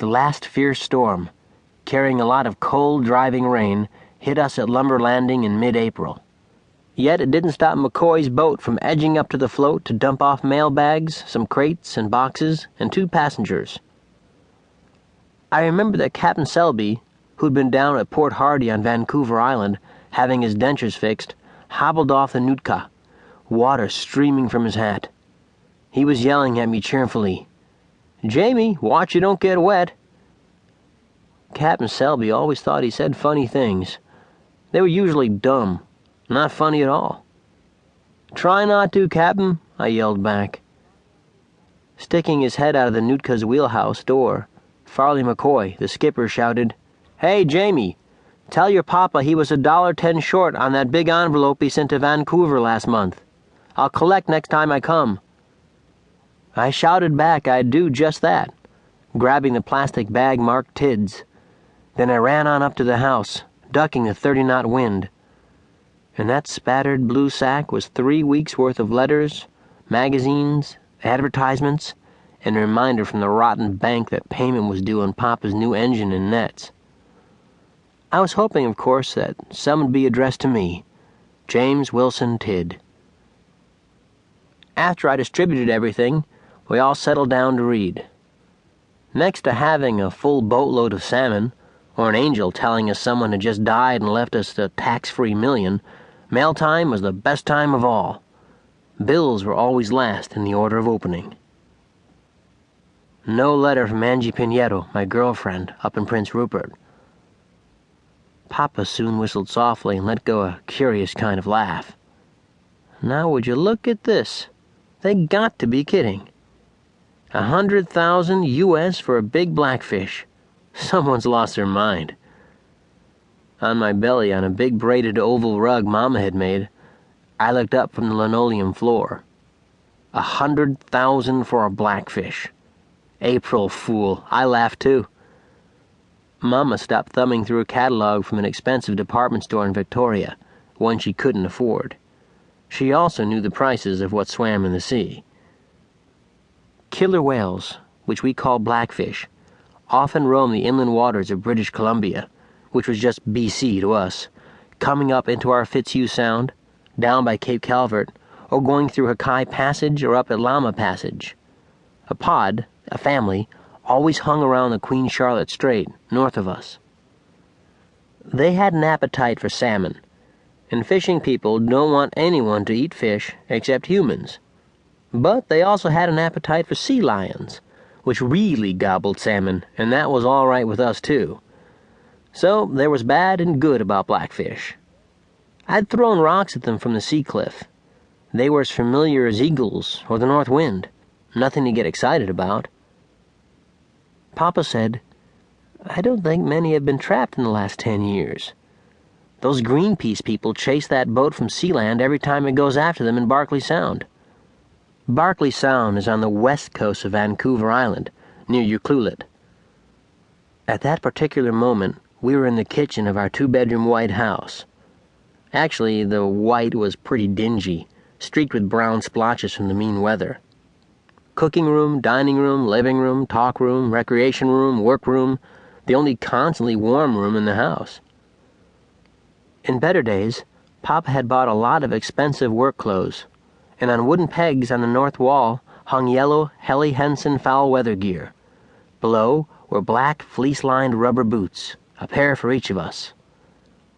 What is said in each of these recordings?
The last fierce storm, carrying a lot of cold, driving rain, hit us at Lumber Landing in mid-April. Yet it didn't stop McCoy's boat from edging up to the float to dump off mail bags, some crates and boxes, and 2 passengers. I remember that Captain Selby, who'd been down at Port Hardy on Vancouver Island, having his dentures fixed, hobbled off the Nootka, water streaming from his hat. He was yelling at me cheerfully, "Jamie, watch you don't get wet." Captain Selby always thought he said funny things. They were usually dumb, not funny at all. "Try not to, Captain," I yelled back. Sticking his head out of the Nootka's wheelhouse door, Farley McCoy, the skipper, shouted, "Hey, Jamie, tell your papa he was $1.10 short on that big envelope he sent to Vancouver last month. I'll collect next time I come." I shouted back I'd do just that, grabbing the plastic bag marked Tids. Then I ran on up to the house, ducking the 30-knot wind. In that spattered blue sack was 3 weeks' worth of letters, magazines, advertisements, and a reminder from the rotten bank that payment was due on Papa's new engine and nets. I was hoping, of course, that some would be addressed to me, James Wilson Tidd. After I distributed everything, we all settled down to read. Next to having a full boatload of salmon, or an angel telling us someone had just died and left us the tax-free $1,000,000, mail time was the best time of all. Bills were always last in the order of opening. No letter from Angie Pinheiro, my girlfriend, up in Prince Rupert. Papa soon whistled softly and let go a curious kind of laugh. "Now would you look at this? They got to be kidding. 100,000 US for a big blackfish. Someone's lost their mind." On my belly, on a big braided oval rug Mama had made, I looked up from the linoleum floor. 100,000 for a blackfish. April fool. I laughed too. Mama stopped thumbing through a catalog from an expensive department store in Victoria, one she couldn't afford. She also knew the prices of what swam in the sea. Killer whales, which we call blackfish, often roam the inland waters of British Columbia, which was just BC to us, coming up into our Fitzhugh Sound, down by Cape Calvert, or going through Hakai Passage or up at Lama Passage. A pod, a family, always hung around the Queen Charlotte Strait, north of us. They had an appetite for salmon, and fishing people don't want anyone to eat fish except humans. But they also had an appetite for sea lions, which really gobbled salmon, and that was all right with us too. So there was bad and good about blackfish. I'd thrown rocks at them from the sea cliff. They were as familiar as eagles or the north wind, nothing to get excited about. Papa said, "I don't think many have been trapped in the last 10 years. Those Greenpeace people chase that boat from Sealand every time it goes after them in Barkley Sound." Barkley Sound is on the west coast of Vancouver Island, near Ucluelet. At that particular moment, we were in the kitchen of our 2-bedroom white house. Actually, the white was pretty dingy, streaked with brown splotches from the mean weather. Cooking room, dining room, living room, talk room, recreation room, work room, the only constantly warm room in the house. In better days, Papa had bought a lot of expensive work clothes, and on wooden pegs on the north wall hung yellow Helly Hansen foul-weather gear. Below were black fleece-lined rubber boots, a pair for each of us.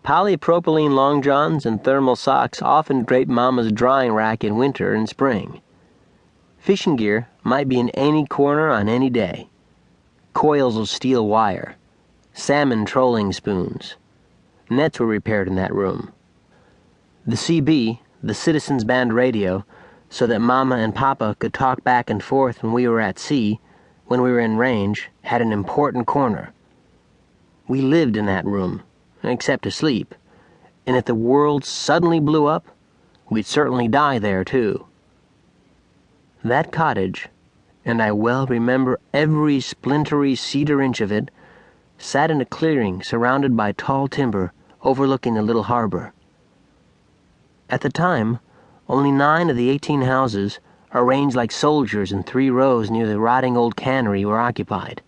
Polypropylene long johns and thermal socks often draped Mama's drying rack in winter and spring. Fishing gear might be in any corner on any day. Coils of steel wire, salmon trolling spoons. Nets were repaired in that room. The CB, the Citizens Band radio, so that Mama and Papa could talk back and forth when we were at sea, when we were in range, had an important corner. We lived in that room, except to sleep, and if the world suddenly blew up, we'd certainly die there too. That cottage, and I well remember every splintery cedar inch of it, sat in a clearing surrounded by tall timber overlooking the little harbor. At the time, only 9 of the 18 houses, arranged like soldiers in 3 rows near the rotting old cannery, were occupied.